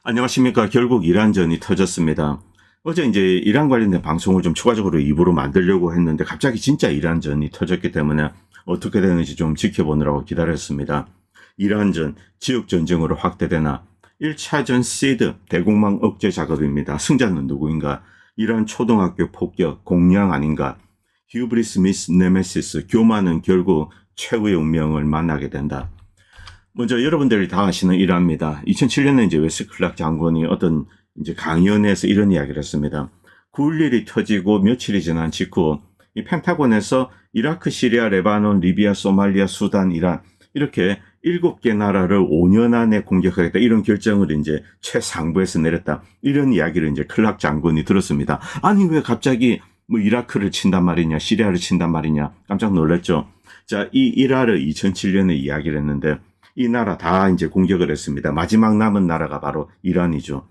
안녕하십니까. 결국 이란전이 터졌습니다. 어제 이제 이란 관련된 방송을 좀 추가적으로 입으로 만들려고 했는데 갑자기 진짜 이란전이 터졌기 때문에 어떻게 되는지 좀 지켜보느라고 기다렸습니다. 이란전, 지역전쟁으로 확대되나? 1차전 시드, 대공망 억제 작업입니다. 승자는 누구인가? 이란 초등학교 폭격, 공량 아닌가? 휴브리스 미스 네메시스, 교만은 결국 최후의 운명을 만나게 된다. 먼저 여러분들이 다 아시는 일화입니다. 2007년에 이제 웨스 클락 장군이 어떤 이제 강연에서 이런 이야기를 했습니다. 9.11이 터지고 며칠이 지난 직후 이 펜타곤에서 이라크, 시리아, 레바논, 리비아, 소말리아, 수단, 이란 이렇게 7개 나라를 5년 안에 공격하겠다 이런 결정을 이제 최상부에서 내렸다. 이런 이야기를 이제 클락 장군이 들었습니다. 아니 왜 갑자기 뭐 이라크를 친단 말이냐, 시리아를 친단 말이냐 깜짝 놀랐죠. 자, 이 일화를 2007년에 이야기를 했는데 이 나라 다 이제 공격을 했습니다. 마지막 남은 나라가 바로 이란이죠.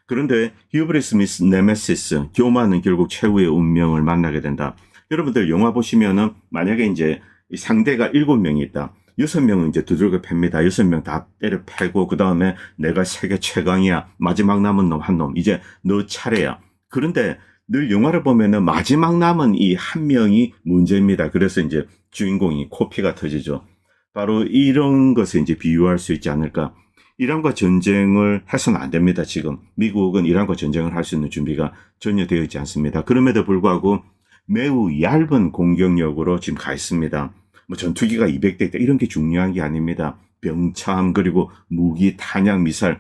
그런데 휴브리스 미스 네메시스, 교만은 결국 최후의 운명을 만나게 된다. 여러분들 영화 보시면은 만약에 이제 상대가 7명이 있다. 6명은 이제 두들겨 팹니다. 6명 다 때려 패고 그 다음에 내가 세계 최강이야. 마지막 남은 놈 한 놈. 이제 너 차례야. 그런데 늘 영화를 보면은 마지막 남은 이 한 명이 문제입니다. 그래서 이제 주인공이 코피가 터지죠. 바로 이런 것을 이제 비유할 수 있지 않을까. 이란과 전쟁을 해서는 안 됩니다. 지금 미국은 이란과 전쟁을 할 수 있는 준비가 전혀 되어 있지 않습니다. 그럼에도 불구하고 매우 얇은 공격력으로 지금 가 있습니다. 뭐 전투기가 200대 있다 이런 게 중요한 게 아닙니다. 병참 그리고 무기, 탄약, 미사일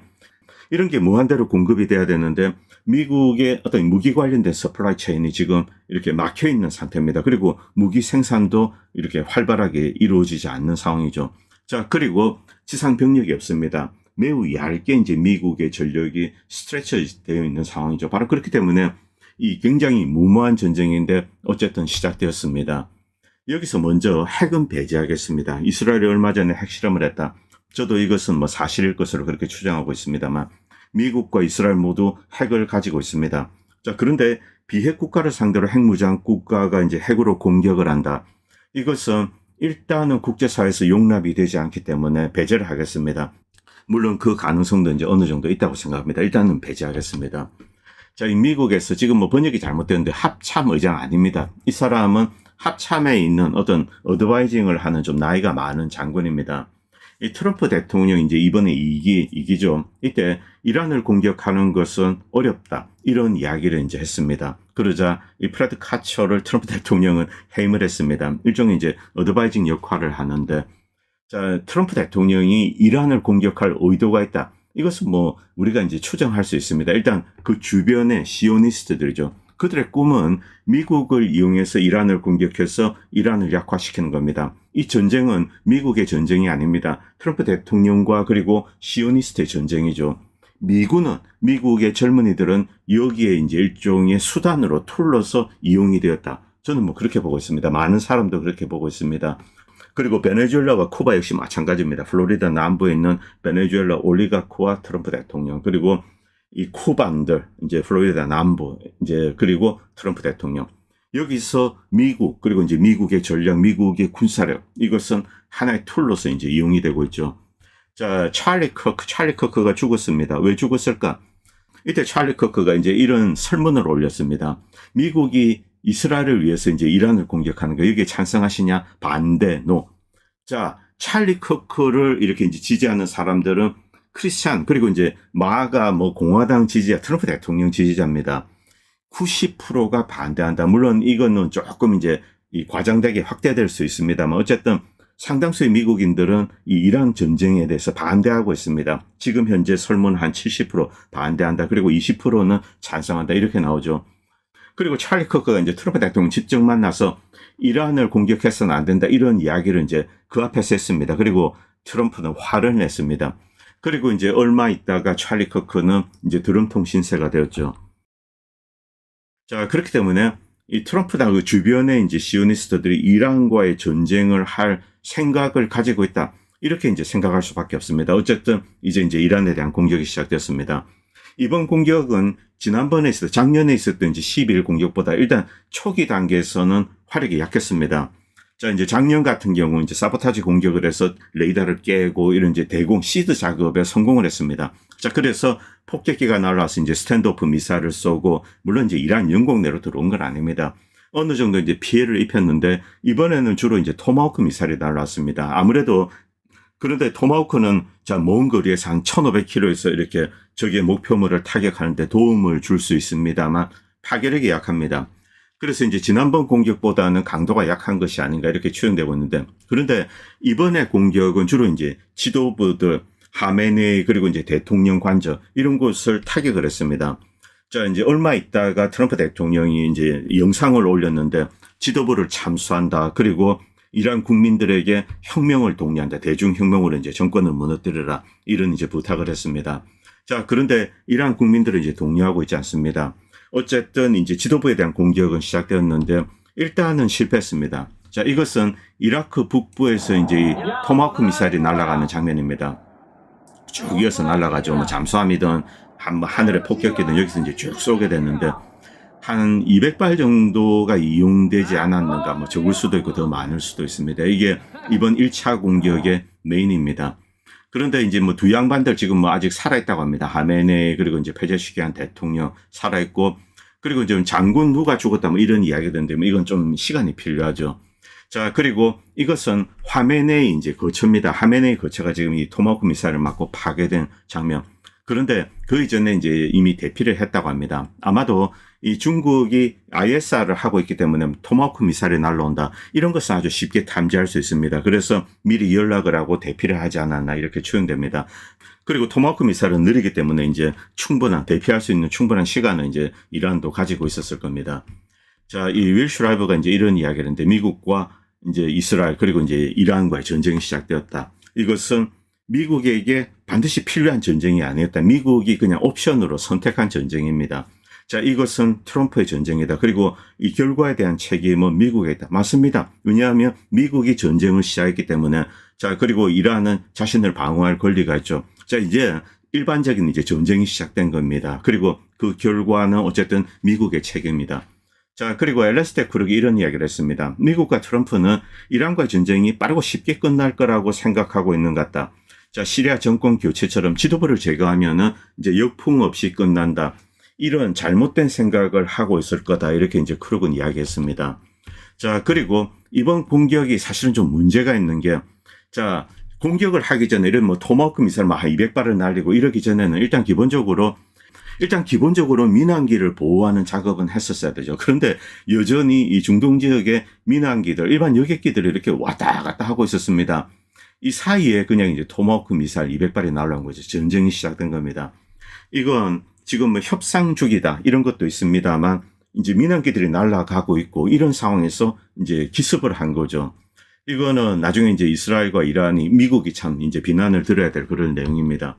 이런 게 무한대로 공급이 돼야 되는데 미국의 어떤 무기 관련된 서플라이 체인이 지금 이렇게 막혀 있는 상태입니다. 그리고 무기 생산도 이렇게 활발하게 이루어지지 않는 상황이죠. 자, 그리고 지상 병력이 없습니다. 매우 얇게 이제 미국의 전력이 스트레쳐 되어 있는 상황이죠. 바로 그렇기 때문에 이 굉장히 무모한 전쟁인데 어쨌든 시작되었습니다. 여기서 먼저 핵은 배제하겠습니다. 이스라엘이 얼마 전에 핵실험을 했다. 저도 이것은 뭐 사실일 것으로 그렇게 추정하고 있습니다만 미국과 이스라엘 모두 핵을 가지고 있습니다. 자, 그런데 비핵 국가를 상대로 핵무장 국가가 이제 핵으로 공격을 한다. 이것은 일단은 국제사회에서 용납이 되지 않기 때문에 배제를 하겠습니다. 물론 그 가능성도 이제 어느 정도 있다고 생각합니다. 일단은 배제하겠습니다. 자, 이 미국에서 지금 뭐 번역이 잘못되는데 합참 의장 아닙니다. 이 사람은 합참에 있는 어떤 어드바이징을 하는 좀 나이가 많은 장군입니다. 이 트럼프 대통령이 이제 이번에 이기죠. 이때 이란을 공격하는 것은 어렵다. 이런 이야기를 이제 했습니다. 그러자 이 프레드 카처를 트럼프 대통령은 해임을 했습니다. 일종의 이제 어드바이징 역할을 하는데, 자, 트럼프 대통령이 이란을 공격할 의도가 있다. 이것은 뭐 우리가 이제 추정할 수 있습니다. 일단 그 주변의 시오니스트들이죠. 그들의 꿈은 미국을 이용해서 이란을 공격해서 이란을 약화시키는 겁니다. 이 전쟁은 미국의 전쟁이 아닙니다. 트럼프 대통령과 그리고 시오니스트의 전쟁이죠. 미국의 젊은이들은 여기에 이제 일종의 수단으로 툴로서 이용이 되었다. 저는 뭐 그렇게 보고 있습니다. 많은 사람도 그렇게 보고 있습니다. 그리고 베네수엘라와 쿠바 역시 마찬가지입니다. 플로리다 남부에 있는 베네수엘라 올리가크와 트럼프 대통령, 그리고 이 쿠반들, 이제 플로리다 남부, 이제 그리고 트럼프 대통령. 여기서 미국, 그리고 이제 미국의 전략, 미국의 군사력, 이것은 하나의 툴로서 이제 이용이 되고 있죠. 자, 찰리 커크가 죽었습니다. 왜 죽었을까? 이때 찰리 커크가 이제 이런 설문을 올렸습니다. 미국이 이스라엘을 위해서 이제 이란을 공격하는 거, 여기에 찬성하시냐? 반대, 노. 자, 찰리 커크를 이렇게 이제 지지하는 사람들은 크리스찬, 그리고 이제 마가 뭐 공화당 지지자, 트럼프 대통령 지지자입니다. 90%가 반대한다. 물론 이거는 조금 이제 이 과장되게 확대될 수 있습니다만 어쨌든 상당수의 미국인들은 이 이란 전쟁에 대해서 반대하고 있습니다. 지금 현재 설문 한 70% 반대한다. 그리고 20%는 찬성한다. 이렇게 나오죠. 그리고 찰리 커크가 이제 트럼프 대통령 직접 만나서 이란을 공격해서는 안 된다. 이런 이야기를 이제 그 앞에서 했습니다. 그리고 트럼프는 화를 냈습니다. 그리고 이제 얼마 있다가 찰리 커크는 이제 드럼통 신세가 되었죠. 자, 그렇기 때문에 이 트럼프당 그 주변에 이제 시오니스트들이 이란과의 전쟁을 할 생각을 가지고 있다. 이렇게 이제 생각할 수밖에 없습니다. 어쨌든 이제 이란에 대한 공격이 시작됐습니다. 이번 공격은 작년에 있었던 이제 12일 공격보다 일단 초기 단계에서는 화력이 약했습니다. 자, 이제 작년 같은 경우 이제 사보타지 공격을 해서 레이더를 깨고 이런 이제 대공 시드 작업에 성공을 했습니다. 자, 그래서 폭격기가 날아와서 이제 스탠드오프 미사일을 쏘고, 물론 이제 이란 영공 내로 들어온 건 아닙니다. 어느 정도 이제 피해를 입혔는데, 이번에는 주로 이제 토마호크 미사일이 날아왔습니다. 아무래도, 그런데 토마호크는 자, 먼 거리에서 한 1500km에서 이렇게 적의 목표물을 타격하는데 도움을 줄 수 있습니다만 파괴력이 약합니다. 그래서 이제 지난번 공격보다는 강도가 약한 것이 아닌가 이렇게 추정되고 있는데, 그런데 이번에 공격은 주로 이제 지도부들, 하메네이, 그리고 이제 대통령 관저 이런 곳을 타격을 했습니다. 자, 이제 얼마 있다가 트럼프 대통령이 이제 영상을 올렸는데, 지도부를 참수한다. 그리고 이란 국민들에게 혁명을 독려한다. 대중혁명으로 이제 정권을 무너뜨려라. 이런 이제 부탁을 했습니다. 자, 그런데 이란 국민들은 이제 동의하고 있지 않습니다. 어쨌든 이제 지도부에 대한 공격은 시작되었는데 일단은 실패했습니다. 자, 이것은 이라크 북부에서 이제 토마호크 미사일이 날아가는 장면입니다. 쭉 이어서 날아가죠. 뭐 잠수함이든 하늘의 폭격기든 여기서 이제 쭉 쏘게 됐는데 한 200발 정도가 이용되지 않았는가, 뭐 적을 수도 있고 더 많을 수도 있습니다. 이게 이번 1차 공격의 메인입니다. 그런데 이제 뭐 두 양반들 지금 뭐 아직 살아있다고 합니다. 하메네이, 그리고 이제 페제시키안 대통령 살아있고, 그리고 이제 장군 누가 죽었다 뭐 이런 이야기가 되는데 뭐 이건 좀 시간이 필요하죠. 자, 그리고 이것은 하메네이 이제 거처입니다. 하메네이 거처가 지금 이 토마호크 미사일을 맞고 파괴된 장면. 그런데 그 이전에 이제 이미 대피를 했다고 합니다. 아마도 이 중국이 ISR을 하고 있기 때문에 토마호크 미사일이 날라온다, 이런 것은 아주 쉽게 탐지할 수 있습니다. 그래서 미리 연락을 하고 대피를 하지 않았나 이렇게 추정됩니다. 그리고 토마호크 미사일은 느리기 때문에 이제 대피할 수 있는 충분한 시간은 이제 이란도 가지고 있었을 겁니다. 자, 이 윌 슈라이버가 이제 이런 이야기를 했는데, 미국과 이제 이스라엘 그리고 이제 이란과의 전쟁이 시작되었다. 이것은 미국에게 반드시 필요한 전쟁이 아니었다. 미국이 그냥 옵션으로 선택한 전쟁입니다. 자, 이것은 트럼프의 전쟁이다. 그리고 이 결과에 대한 책임은 미국에 있다. 맞습니다. 왜냐하면 미국이 전쟁을 시작했기 때문에. 자, 그리고 이란은 자신을 방어할 권리가 있죠. 자, 이제 일반적인 이제 전쟁이 시작된 겁니다. 그리고 그 결과는 어쨌든 미국의 책임이다. 자, 그리고 LSD 크룩이 이런 이야기를 했습니다. 미국과 트럼프는 이란과의 전쟁이 빠르고 쉽게 끝날 거라고 생각하고 있는 것 같다. 자, 시리아 정권 교체처럼 지도부를 제거하면은 이제 역풍 없이 끝난다. 이런 잘못된 생각을 하고 있을 거다. 이렇게 이제 크룩은 이야기했습니다. 자, 그리고 이번 공격이 사실은 좀 문제가 있는 게, 자, 공격을 하기 전에 이런 뭐 토마호크 미사일 막 200발을 날리고 이러기 전에는 일단 기본적으로 민항기를 보호하는 작업은 했었어야 되죠. 그런데 여전히 이 중동 지역의 민항기들, 일반 여객기들이 이렇게 왔다 갔다 하고 있었습니다. 이 사이에 그냥 이제 토마호크 미사일 200발이 날아온 거죠. 전쟁이 시작된 겁니다. 이건 지금 뭐 협상 중이다 이런 것도 있습니다만, 이제 민항기들이 날아가고 있고 이런 상황에서 이제 기습을 한 거죠. 이거는 나중에 이제 이스라엘과 이란이, 미국이 참 이제 비난을 들어야 될 그런 내용입니다.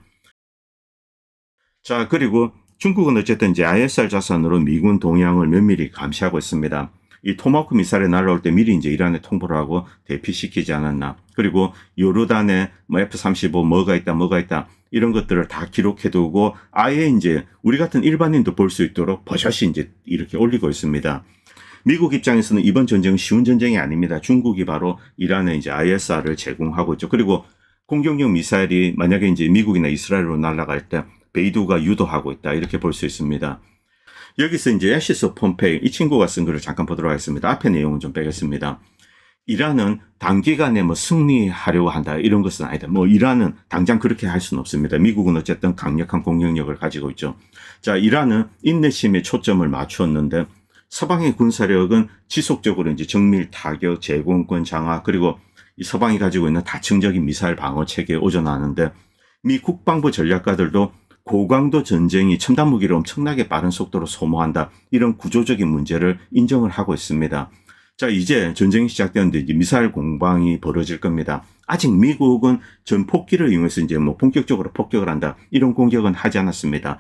자, 그리고 중국은 어쨌든 이제 ISR 자산으로 미군 동향을 면밀히 감시하고 있습니다. 이 토마호크 미사일이 날아올 때 미리 이제 이란에 통보를 하고 대피시키지 않았나. 그리고 요르단에 뭐 F-35 뭐가 있다 이런 것들을 다 기록해두고 아예 이제 우리 같은 일반인도 볼 수 있도록 버젓이 이제 이렇게 올리고 있습니다. 미국 입장에서는 이번 전쟁은 쉬운 전쟁이 아닙니다. 중국이 바로 이란에 이제 ISR을 제공하고 있죠. 그리고 공격용 미사일이 만약에 이제 미국이나 이스라엘로 날아갈 때 베이두가 유도하고 있다 이렇게 볼 수 있습니다. 여기서 이제 애시스 폼페이 이 친구가 쓴 글을 잠깐 보도록 하겠습니다. 앞에 내용은 좀 빼겠습니다. 이란은 단기간에 뭐 승리하려고 한다 이런 것은 아니다. 뭐 이란은 당장 그렇게 할 수는 없습니다. 미국은 어쨌든 강력한 공격력을 가지고 있죠. 자, 이란은 인내심에 초점을 맞추었는데 서방의 군사력은 지속적으로 이제 정밀 타격, 제공권 장악, 그리고 이 서방이 가지고 있는 다층적인 미사일 방어 체계에 오전하는데, 미 국방부 전략가들도 고강도 전쟁이 첨단 무기를 엄청나게 빠른 속도로 소모한다, 이런 구조적인 문제를 인정을 하고 있습니다. 자, 이제 전쟁이 시작되는데 이제 미사일 공방이 벌어질 겁니다. 아직 미국은 전폭기를 이용해서 이제 뭐 본격적으로 폭격을 한다, 이런 공격은 하지 않았습니다.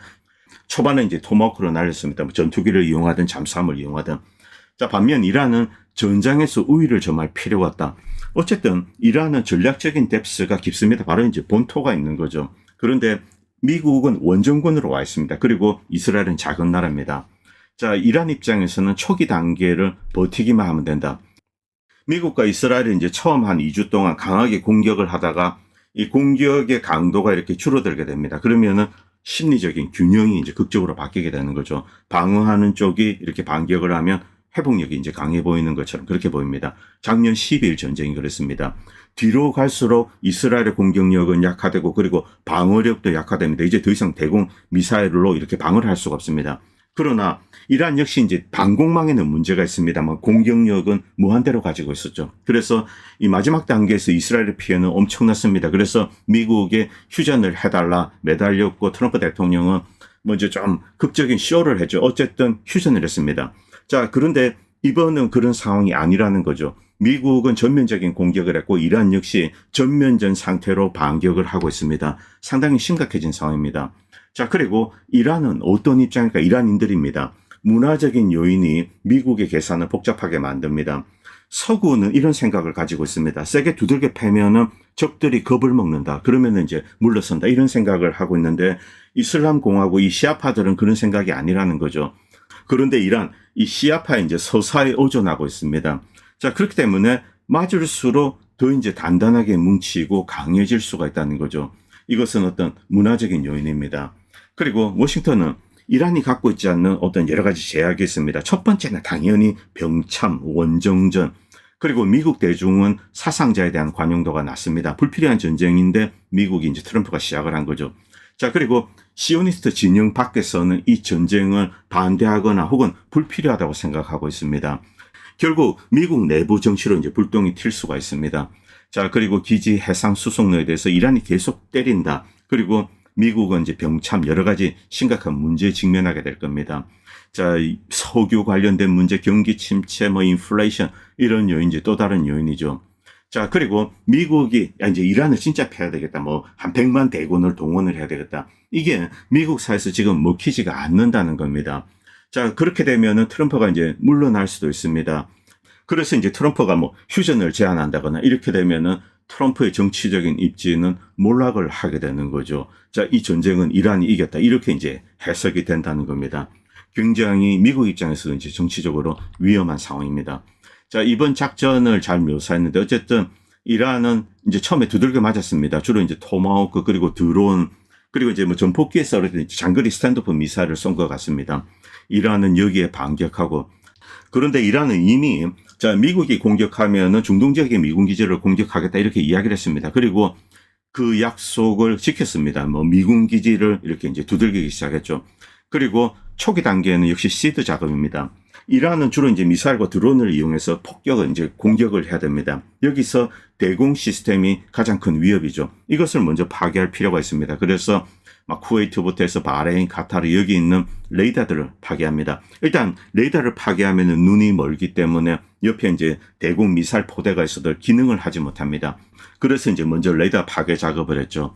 초반에 이제 토마호크로 날렸습니다. 전투기를 이용하든 잠수함을 이용하든. 자, 반면 이란은 전장에서 우위를 점할 필요가 없다. 어쨌든 이란은 전략적인 뎁스가 깊습니다. 바로 이제 본토가 있는 거죠. 그런데 미국은 원정군으로 와 있습니다. 그리고 이스라엘은 작은 나라입니다. 자, 이란 입장에서는 초기 단계를 버티기만 하면 된다. 미국과 이스라엘이 이제 처음 한 2주 동안 강하게 공격을 하다가 이 공격의 강도가 이렇게 줄어들게 됩니다. 그러면은 심리적인 균형이 이제 극적으로 바뀌게 되는 거죠. 방어하는 쪽이 이렇게 반격을 하면 회복력이 이제 강해 보이는 것처럼 그렇게 보입니다. 작년 12일 전쟁이 그랬습니다. 뒤로 갈수록 이스라엘의 공격력은 약화되고 그리고 방어력도 약화됩니다. 이제 더 이상 대공 미사일로 이렇게 방어를 할 수가 없습니다. 그러나 이란 역시 이제 방공망에는 문제가 있습니다만 공격력은 무한대로 가지고 있었죠. 그래서 이 마지막 단계에서 이스라엘의 피해는 엄청났습니다. 그래서 미국에 휴전을 해달라 매달렸고 트럼프 대통령은 먼저 좀 극적인 쇼를 했죠. 어쨌든 휴전을 했습니다. 자, 그런데 이번은 그런 상황이 아니라는 거죠. 미국은 전면적인 공격을 했고 이란 역시 전면전 상태로 반격을 하고 있습니다. 상당히 심각해진 상황입니다. 자, 그리고 이란은 어떤 입장일까? 이란인들입니다. 문화적인 요인이 미국의 계산을 복잡하게 만듭니다. 서구는 이런 생각을 가지고 있습니다. 세게 두들겨 패면은 적들이 겁을 먹는다. 그러면은 이제 물러선다. 이런 생각을 하고 있는데 이슬람 공화국 이 시아파들은 그런 생각이 아니라는 거죠. 그런데 이란 이 시아파에 이제 서사에 의존하고 있습니다. 자, 그렇기 때문에 맞을수록 더 이제 단단하게 뭉치고 강해질 수가 있다는 거죠. 이것은 어떤 문화적인 요인입니다. 그리고 워싱턴은 이란이 갖고 있지 않는 어떤 여러 가지 제약이 있습니다. 첫 번째는 당연히 병참, 원정전, 그리고 미국 대중은 사상자에 대한 관용도가 낮습니다. 불필요한 전쟁인데 미국이 이제 트럼프가 시작을 한 거죠. 자, 그리고 시오니스트 진영 밖에서는 이 전쟁을 반대하거나 혹은 불필요하다고 생각하고 있습니다. 결국 미국 내부 정치로 이제 불똥이 튈 수가 있습니다. 자, 그리고 기지 해상 수송로에 대해서 이란이 계속 때린다. 그리고 미국은 이제 병참 여러 가지 심각한 문제에 직면하게 될 겁니다. 자, 석유 관련된 문제, 경기 침체, 인플레이션 이런 요인이 또 다른 요인이죠. 자, 그리고 미국이 이제 이란을 진짜 패야 되겠다. 한 100만 대군을 동원을 해야 되겠다. 이게 미국 사회에서 지금 먹히지가 않는다는 겁니다. 자, 그렇게 되면은 트럼프가 이제 물러날 수도 있습니다. 그래서 이제 트럼프가 휴전을 제안한다거나 이렇게 되면은 트럼프의 정치적인 입지는 몰락을 하게 되는 거죠. 자, 이 전쟁은 이란이 이겼다. 이렇게 이제 해석이 된다는 겁니다. 굉장히 미국 입장에서 이제 정치적으로 위험한 상황입니다. 자, 이번 작전을 잘 묘사했는데 어쨌든 이란은 이제 처음에 두들겨 맞았습니다. 주로 이제 토마호크 그리고 드론 그리고 이제 전폭기에서 장거리 스탠드오프 미사일을 쏜 것 같습니다. 이란은 여기에 반격하고 그런데 이란은 이미 자, 미국이 공격하면은 중동 지역의 미군 기지를 공격하겠다 이렇게 이야기를 했습니다. 그리고 그 약속을 지켰습니다. 미군 기지를 이렇게 이제 두들기기 시작했죠. 그리고 초기 단계에는 역시 시드 작업입니다. 이란은 주로 이제 미사일과 드론을 이용해서 폭격을 이제 공격을 해야 됩니다. 여기서 대공 시스템이 가장 큰 위협이죠. 이것을 먼저 파괴할 필요가 있습니다. 그래서 쿠웨이트부터 해서 바레인, 카타르 여기 있는 레이더들을 파괴합니다. 일단 레이더를 파괴하면 눈이 멀기 때문에 옆에 이제 대공 미사일 포대가 있어도 기능을 하지 못합니다. 그래서 이제 먼저 레이더 파괴 작업을 했죠.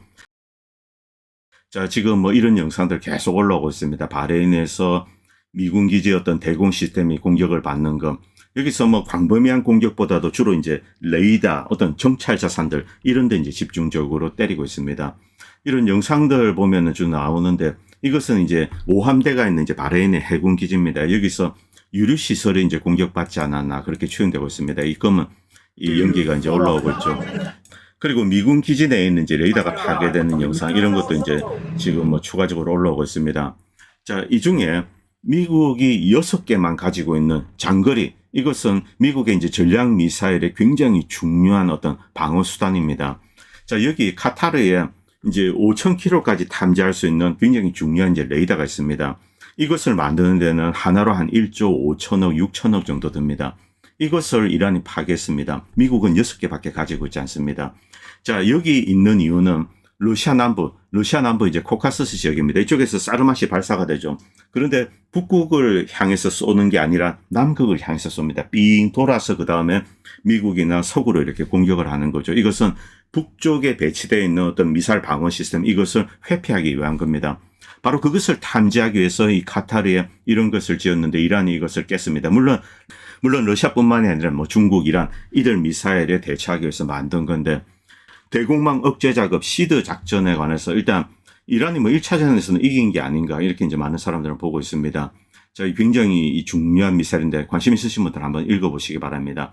자, 지금 이런 영상들 계속 올라오고 있습니다. 바레인에서 미군 기지의 어떤 대공 시스템이 공격을 받는 것. 여기서 광범위한 공격보다도 주로 이제 레이더, 어떤 정찰 자산들 이런 데 이제 집중적으로 때리고 있습니다. 이런 영상들 보면은 쭉 나오는데 이것은 이제 오함대가 있는 이제 바레인의 해군 기지입니다. 여기서 유류 시설이 이제 공격받지 않았나 그렇게 추정되고 있습니다. 이 검은 이 연기가 이제 올라오고 있죠. 그리고 미군 기지 내에 있는 이제 레이더가 파괴되는 영상 이런 것도 이제 지금 추가적으로 올라오고 있습니다. 자, 이 중에 미국이 6개만 가지고 있는 장거리 이것은 미국의 이제 전략 미사일의 굉장히 중요한 어떤 방어 수단입니다. 자, 여기 카타르에 이제 5,000km까지 탐지할 수 있는 굉장히 중요한 이제 레이더가 있습니다. 이것을 만드는 데는 하나로 한 1조 5천억, 6천억 정도 듭니다. 이것을 이란이 파괴했습니다. 미국은 6개밖에 가지고 있지 않습니다. 자, 여기 있는 이유는 러시아 남부 이제 코카서스 지역입니다. 이쪽에서 사르맛이 발사가 되죠. 그런데 북극을 향해서 쏘는 게 아니라 남극을 향해서 쏩니다. 삥 돌아서 그 다음에 미국이나 서구로 이렇게 공격을 하는 거죠. 이것은 북쪽에 배치되어 있는 어떤 미사일 방어 시스템 이것을 회피하기 위한 겁니다. 바로 그것을 탐지하기 위해서 이 카타르에 이런 것을 지었는데 이란이 이것을 깼습니다. 물론 러시아뿐만이 아니라 중국, 이란 이들 미사일에 대처하기 위해서 만든 건데 대공망 억제 작업 시드 작전에 관해서 일단 이란이 1차전에서는 이긴 게 아닌가 이렇게 이제 많은 사람들은 보고 있습니다. 자, 굉장히 중요한 미사일인데 관심 있으신 분들 한번 읽어보시기 바랍니다.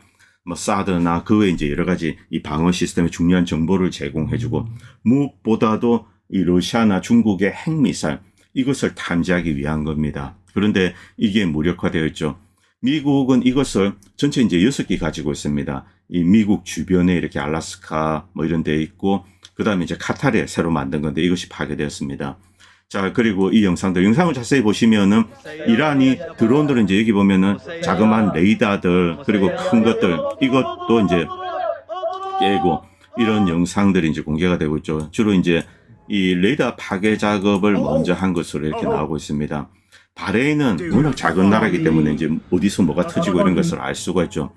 뭐 사드나 그 외에 이제 여러 가지 이 방어 시스템의 중요한 정보를 제공해주고, 무엇보다도 이 러시아나 중국의 핵미사일 이것을 탐지하기 위한 겁니다. 그런데 이게 무력화되어 있죠. 미국은 이것을 전체 이제 6개 가지고 있습니다. 이 미국 주변에 이렇게 알라스카 뭐 이런 데 있고, 그 다음에 이제 카타르에 새로 만든 건데 이것이 파괴되었습니다. 자, 그리고 이 영상을 자세히 보시면은 이란이 드론들은 이제 여기 보면은 자그마한 레이더들 그리고 큰 것들 이것도 이제 깨고 이런 영상들이 이제 공개가 되고 있죠. 주로 이제 이 레이더 파괴 작업을 먼저 한 것으로 이렇게 나오고 있습니다. 바레인은 워낙 작은 나라이기 때문에 이제 어디서 뭐가 터지고 이런 것을 알 수가 있죠.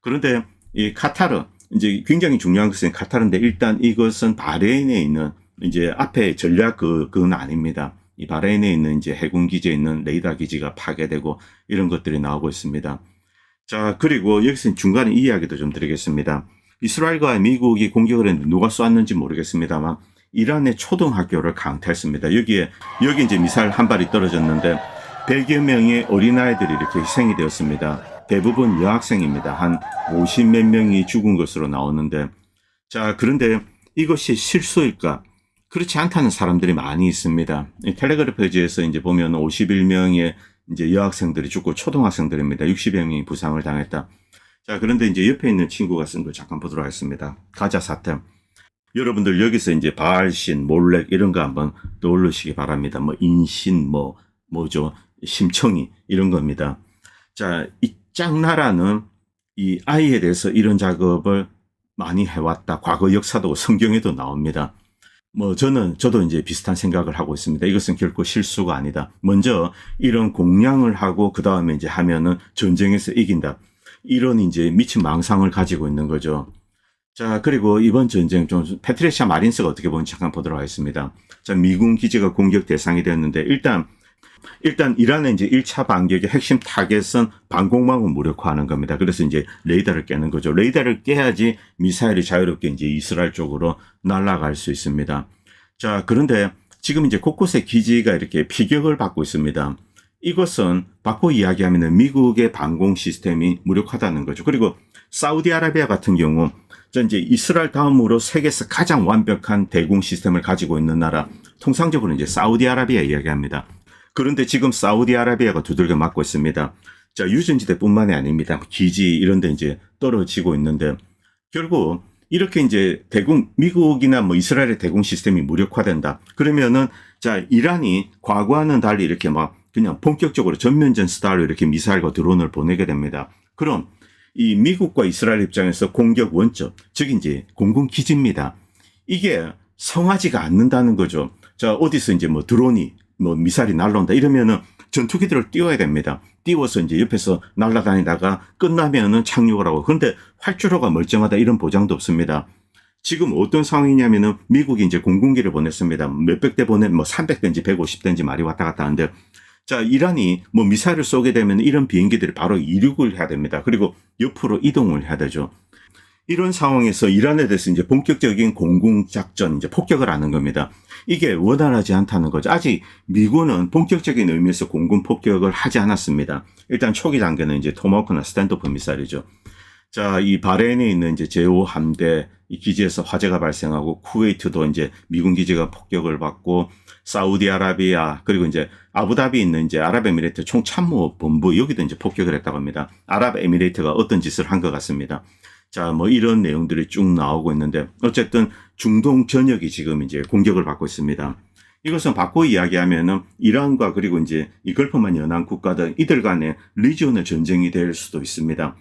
그런데 이 카타르, 이제 굉장히 중요한 것은 카타르인데, 일단 이것은 바레인에 있는 이제 앞에 전략 그건 아닙니다. 이 바레인에 있는 이제 해군 기지에 있는 레이더 기지가 파괴되고 이런 것들이 나오고 있습니다. 자, 그리고 여기서 중간에 이 이야기도 좀 드리겠습니다. 이스라엘과 미국이 공격을 했는데 누가 쐈는지 모르겠습니다만 이란의 초등학교를 강타했습니다. 여기 이제 미사일 한 발이 떨어졌는데 100여 명의 어린아이들이 이렇게 희생이 되었습니다. 대부분 여학생입니다. 한 50몇 명이 죽은 것으로 나오는데, 자, 그런데 이것이 실수일까? 그렇지 않다는 사람들이 많이 있습니다. 텔레그래프지에서 이제 보면 51명의 이제 여학생들이 죽고 초등학생들입니다. 60여 명이 부상을 당했다. 자, 그런데 이제 옆에 있는 친구가 쓴 걸 잠깐 보도록 하겠습니다. 가자 사태. 여러분들 여기서 이제 바알신, 몰렉 이런 거 한번 떠올리시기 바랍니다. 뭐 인신, 뭐죠, 심청이 이런 겁니다. 자, 이 짱나라는 이 아이에 대해서 이런 작업을 많이 해왔다. 과거 역사도 성경에도 나옵니다. 뭐 저도 이제 비슷한 생각을 하고 있습니다. 이것은 결코 실수가 아니다. 먼저 이런 공략을 하고 그 다음에 이제 하면은 전쟁에서 이긴다. 이런 이제 미친 망상을 가지고 있는 거죠. 자, 그리고 이번 전쟁 좀 패트리샤 마린스가 어떻게 보는지 잠깐 보도록 하겠습니다. 자, 미군 기지가 공격 대상이 되었는데 일단 이란의 이제 1차 반격의 핵심 타겟은 방공망을 무력화하는 겁니다. 그래서 이제 레이더를 깨는 거죠. 레이더를 깨야지 미사일이 자유롭게 이제 이스라엘 쪽으로 날아갈 수 있습니다. 자, 그런데 지금 이제 곳곳에 기지가 이렇게 피격을 받고 있습니다. 이것은 바꿔 이야기하면 미국의 방공 시스템이 무력화다는 거죠. 그리고 사우디아라비아 같은 경우 이제 이스라엘 다음으로 세계에서 가장 완벽한 대공 시스템을 가지고 있는 나라, 통상적으로 이제 사우디아라비아 이야기합니다. 그런데 지금 사우디아라비아가 두들겨 맞고 있습니다. 자, 유전지대뿐만이 아닙니다. 기지 이런 데 이제 떨어지고 있는데, 결국 이렇게 이제 미국이나 뭐 이스라엘의 대공 시스템이 무력화된다. 그러면은 자, 이란이 과거와는 달리 이렇게 막 그냥 본격적으로 전면전 스타일로 이렇게 미사일과 드론을 보내게 됩니다. 그럼 이 미국과 이스라엘 입장에서 공격 원점, 즉 이제 공군 기지입니다. 이게 성하지가 않는다는 거죠. 자, 어디서 이제 뭐 드론이 뭐 미사일이 날라온다 이러면은 전투기들을 띄워야 됩니다. 띄워서 이제 옆에서 날아다니다가 끝나면은 착륙을 하고. 그런데 활주로가 멀쩡하다 이런 보장도 없습니다. 지금 어떤 상황이냐면은 미국이 이제 공군기를 보냈습니다. 몇백 대 보내, 뭐 300대인지 150대인지 말이 왔다 갔다 하는데, 자, 이란이 뭐 미사일을 쏘게 되면 이런 비행기들이 바로 이륙을 해야 됩니다. 그리고 옆으로 이동을 해야 되죠. 이런 상황에서 이란에 대해서 이제 본격적인 공군 작전, 이제 폭격을 하는 겁니다. 이게 원활하지 않다는 거죠. 아직 미군은 본격적인 의미에서 공군 폭격을 하지 않았습니다. 일단 초기 단계는 이제 토마호크나 스탠도프 미사일이죠. 자, 이 바레인에 있는 이제 제5 함대 이 기지에서 화재가 발생하고, 쿠웨이트도 이제 미군 기지가 폭격을 받고, 사우디아라비아 그리고 이제 아부다비에 있는 이제 아랍에미레이트 총참모본부 여기도 이제 폭격을 했다고 합니다. 아랍에미레이트가 어떤 짓을 한 것 같습니다. 자, 뭐 이런 내용들이 쭉 나오고 있는데, 어쨌든 중동 전역이 지금 이제 공격을 받고 있습니다. 이것은 바꿔 이야기하면은 이란과 그리고 이제 이 걸프만 연안 국가들 이들 간의 리지오널 전쟁이 될 수도 있습니다.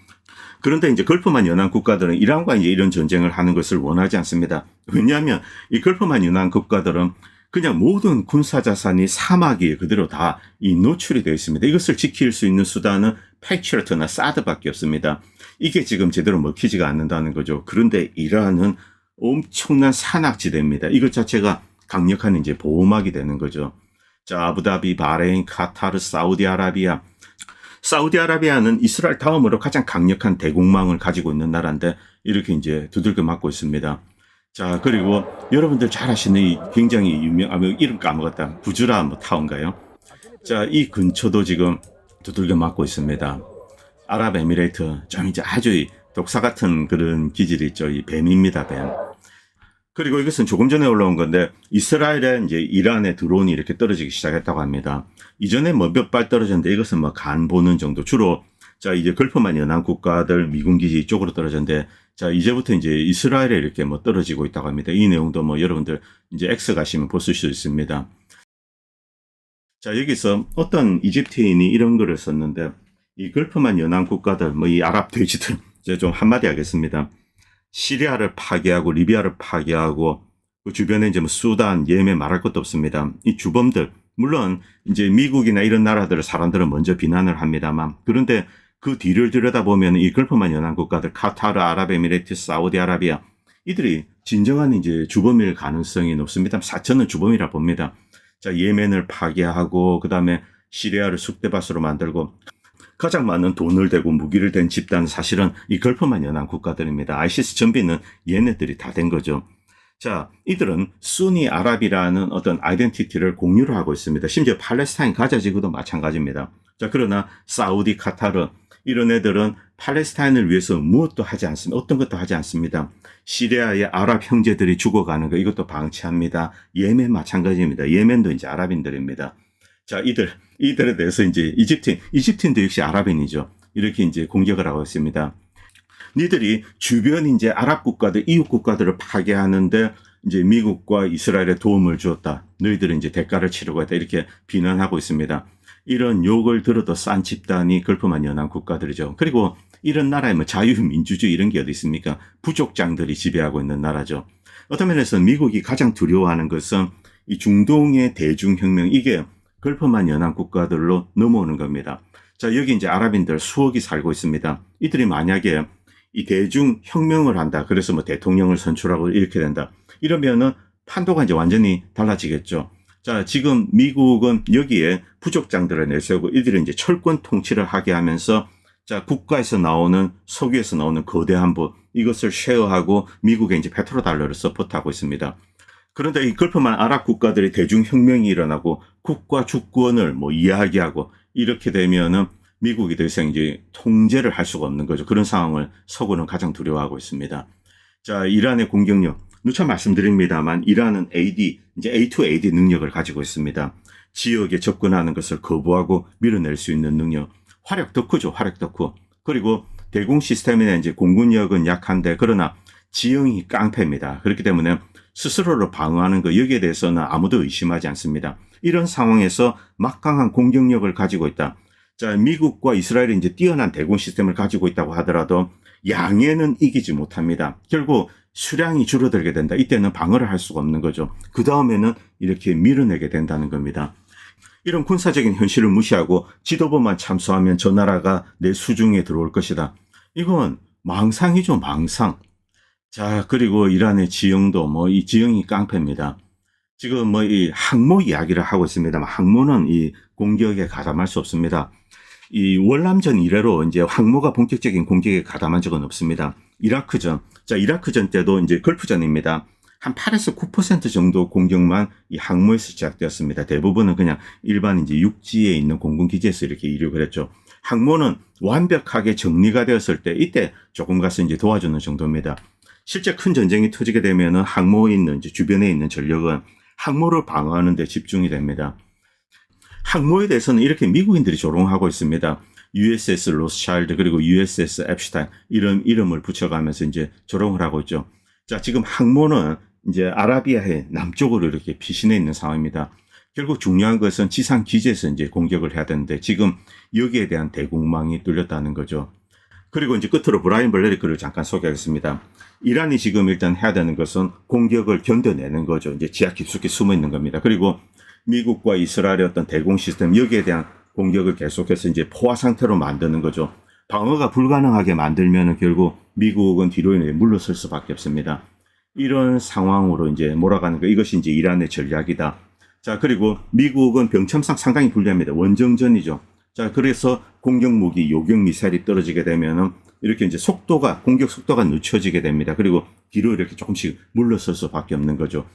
그런데 이제 걸프만 연안 국가들은 이란과 이제 이런 전쟁을 하는 것을 원하지 않습니다. 왜냐하면 이 걸프만 연안 국가들은 그냥 모든 군사 자산이 사막에 그대로 다 이 노출이 되어 있습니다. 이것을 지킬 수 있는 수단은 패트리어트나 사드밖에 없습니다. 이게 지금 제대로 먹히지가 않는다는 거죠. 그런데 이란은 엄청난 산악지대입니다. 이것 자체가 강력한 이제 보호막이 되는 거죠. 자, 아부다비, 바레인, 카타르, 사우디아라비아. 사우디아라비아는 이스라엘 다음으로 가장 강력한 대공망을 가지고 있는 나라인데 이렇게 이제 두들겨 맞고 있습니다. 자, 그리고 여러분들 잘 아시는 이 굉장히 이름 까먹었다. 구즈라 뭐 타운가요? 자, 이 근처도 지금 두들겨 맞고 있습니다. 아랍에미레이트, 좀 이제 아주 독사 같은 그런 기질이 있죠. 이 뱀입니다, 뱀. 그리고 이것은 조금 전에 올라온 건데 이스라엘에 이제 이란의 드론이 이렇게 떨어지기 시작했다고 합니다. 이전에 뭐 몇 발 떨어졌는데 이것은 뭐 간 보는 정도. 주로 자 이제 걸프만 연한 국가들 미군 기지 이쪽으로 떨어졌는데 자 이제부터 이제 이스라엘에 이렇게 뭐 떨어지고 있다고 합니다. 이 내용도 뭐 여러분들 이제 X 가시면 보실 수 있습니다. 자 여기서 어떤 이집트인이 이런 글을 썼는데 이 걸프만 연한 국가들 뭐 이 아랍 돼지들 이제 좀 한마디 하겠습니다. 시리아를 파괴하고 리비아를 파괴하고 그 주변에 이제 뭐 수단, 예멘 말할 것도 없습니다. 이 주범들 물론 이제 미국이나 이런 나라들을 사람들은 먼저 비난을 합니다만 그런데 그 뒤를 들여다보면 이 걸프만 연한 국가들 카타르, 아랍에미레이트, 사우디아라비아 이들이 진정한 이제 주범일 가능성이 높습니다. 저는 주범이라 봅니다. 자 예멘을 파괴하고 그다음에 시리아를 쑥대밭으로 만들고 가장 많은 돈을 대고 무기를 댄 집단은 사실은 이 걸프만 연한 국가들입니다. 아이시스 전비는 얘네들이 다 된 거죠. 자, 이들은 순니 아랍이라는 어떤 아이덴티티를 공유를 하고 있습니다. 심지어 팔레스타인 가자 지구도 마찬가지입니다. 자, 그러나 사우디, 카타르 이런 애들은 팔레스타인을 위해서 무엇도 하지 않습니다. 어떤 것도 하지 않습니다. 시리아의 아랍 형제들이 죽어가는 거 이것도 방치합니다. 예멘 마찬가지입니다. 예멘도 이제 아랍인들입니다. 자, 이들에 대해서 이제 이집트인도 역시 아랍인이죠. 이렇게 이제 공격을 하고 있습니다. 니들이 주변 이제 아랍 국가들, 이웃 국가들을 파괴하는데 이제 미국과 이스라엘에 도움을 주었다. 너희들은 이제 대가를 치르고 있다. 이렇게 비난하고 있습니다. 이런 욕을 들어도 싼 집단이 걸프만 연한 국가들이죠. 그리고 이런 나라에 뭐 자유민주주의 이런 게 어디 있습니까? 부족장들이 지배하고 있는 나라죠. 어떤 면에서 미국이 가장 두려워하는 것은 이 중동의 대중혁명 이게 걸프만 연한 국가들로 넘어오는 겁니다. 자, 여기 이제 아랍인들 수억이 살고 있습니다. 이들이 만약에 이 대중혁명을 한다. 그래서 뭐 대통령을 선출하고 이렇게 된다. 이러면은 판도가 이제 완전히 달라지겠죠. 자, 지금 미국은 여기에 부족장들을 내세우고 이들이 이제 철권 통치를 하게 하면서 자, 국가에서 나오는 석유에서 나오는 거대한 부 이것을 쉐어하고 미국의 이제 페트로달러를 서포트하고 있습니다. 그런데 이 걸프만 아랍 국가들이 대중혁명이 일어나고 국가 주권을 뭐 이야기하고 이렇게 되면은 미국이 더 이상 이제 통제를 할 수가 없는 거죠. 그런 상황을 서구는 가장 두려워하고 있습니다. 자, 이란의 공격력. 누차 말씀드립니다만 이란은 이제 A2AD 능력을 가지고 있습니다. 지역에 접근하는 것을 거부하고 밀어낼 수 있는 능력. 화력 덕후죠. 화력 덕후. 그리고 대공 시스템이나 이제 공군력은 약한데 그러나 지형이 깡패입니다. 그렇기 때문에 스스로를 방어하는 것 여기에 대해서는 아무도 의심하지 않습니다. 이런 상황에서 막강한 공격력을 가지고 있다. 자, 미국과 이스라엘이 이제 뛰어난 대공 시스템을 가지고 있다고 하더라도 양에는 이기지 못합니다. 결국 수량이 줄어들게 된다. 이때는 방어를 할 수가 없는 거죠. 그 다음에는 이렇게 밀어내게 된다는 겁니다. 이런 군사적인 현실을 무시하고 지도부만 참수하면 저 나라가 내 수중에 들어올 것이다. 이건 망상이죠, 망상. 자, 그리고 이란의 지형도 뭐 이 지형이 깡패입니다. 지금 뭐 이 항모 이야기를 하고 있습니다만 항모는 이 공격에 가담할 수 없습니다. 이 월남전 이래로 이제 항모가 본격적인 공격에 가담한 적은 없습니다. 이라크전. 자, 이라크전 때도 이제 걸프전입니다. 한 8에서 9% 정도 공격만 이 항모에서 시작되었습니다. 대부분은 그냥 일반 이제 육지에 있는 공군기지에서 이렇게 이륙을 했죠. 항모는 완벽하게 정리가 되었을 때 이때 조금 가서 이제 도와주는 정도입니다. 실제 큰 전쟁이 터지게 되면은 항모에 있는 이제 주변에 있는 전력은 항모를 방어하는 데 집중이 됩니다. 항모에 대해서는 이렇게 미국인들이 조롱하고 있습니다. USS 로스차일드 그리고 USS 앱슈타인 이런 이름을 붙여가면서 이제 조롱을 하고 있죠. 자, 지금 항모는 이제 아라비아해 남쪽으로 이렇게 피신해 있는 상황입니다. 결국 중요한 것은 지상 기지에서 이제 공격을 해야 되는데 지금 여기에 대한 대공망이 뚫렸다는 거죠. 그리고 이제 끝으로 브라이언 블레리크를 잠깐 소개하겠습니다. 이란이 지금 일단 해야 되는 것은 공격을 견뎌내는 거죠. 이제 지하 깊숙이 숨어 있는 겁니다. 그리고 미국과 이스라엘의 어떤 대공 시스템 여기에 대한 공격을 계속해서 이제 포화 상태로 만드는 거죠. 방어가 불가능하게 만들면은 결국 미국은 뒤로 물러설 수밖에 없습니다. 이런 상황으로 이제 몰아가는 거 이것이 이제 이란의 전략이다. 자, 그리고 미국은 병참상 상당히 불리합니다. 원정전이죠. 자, 그래서 공격 무기, 요격 미사일이 떨어지게 되면은 이렇게 이제 공격 속도가 늦춰지게 됩니다. 그리고 뒤로 이렇게 조금씩 물러설 수밖에 없는 거죠.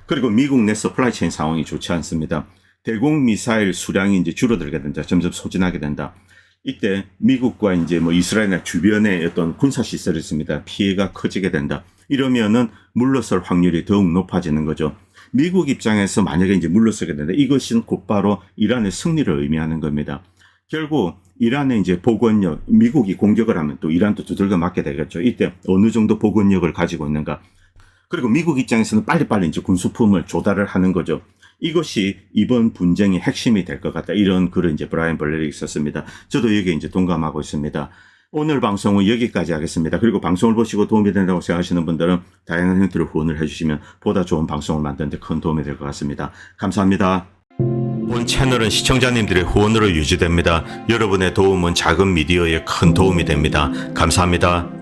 그리고 미국 내 서플라이 체인 상황이 좋지 않습니다. 대공 미사일 수량이 이제 줄어들게 된다. 점점 소진하게 된다. 이때 미국과 이제 뭐 이스라엘 주변에 어떤 군사 시설이 있습니다. 피해가 커지게 된다. 이러면은 물러설 확률이 더욱 높아지는 거죠. 미국 입장에서 만약에 이제 물러서게 된다. 이것은 곧바로 이란의 승리를 의미하는 겁니다. 결국 이란의 이제 복원력, 미국이 공격을 하면 또 이란도 두들겨 맞게 되겠죠. 이때 어느 정도 복원력을 가지고 있는가. 그리고 미국 입장에서는 빨리빨리 이제 군수품을 조달을 하는 거죠. 이것이 이번 분쟁의 핵심이 될 것 같다. 이런 글을 이제 브라이언 벌렐이 썼습니다. 저도 여기에 이제 동감하고 있습니다. 오늘 방송은 여기까지 하겠습니다. 그리고 방송을 보시고 도움이 된다고 생각하시는 분들은 다양한 형태로 후원을 해주시면 보다 좋은 방송을 만드는 데 큰 도움이 될 것 같습니다. 감사합니다. 본 채널은 시청자님들의 후원으로 유지됩니다. 여러분의 도움은 작은 미디어에 큰 도움이 됩니다. 감사합니다.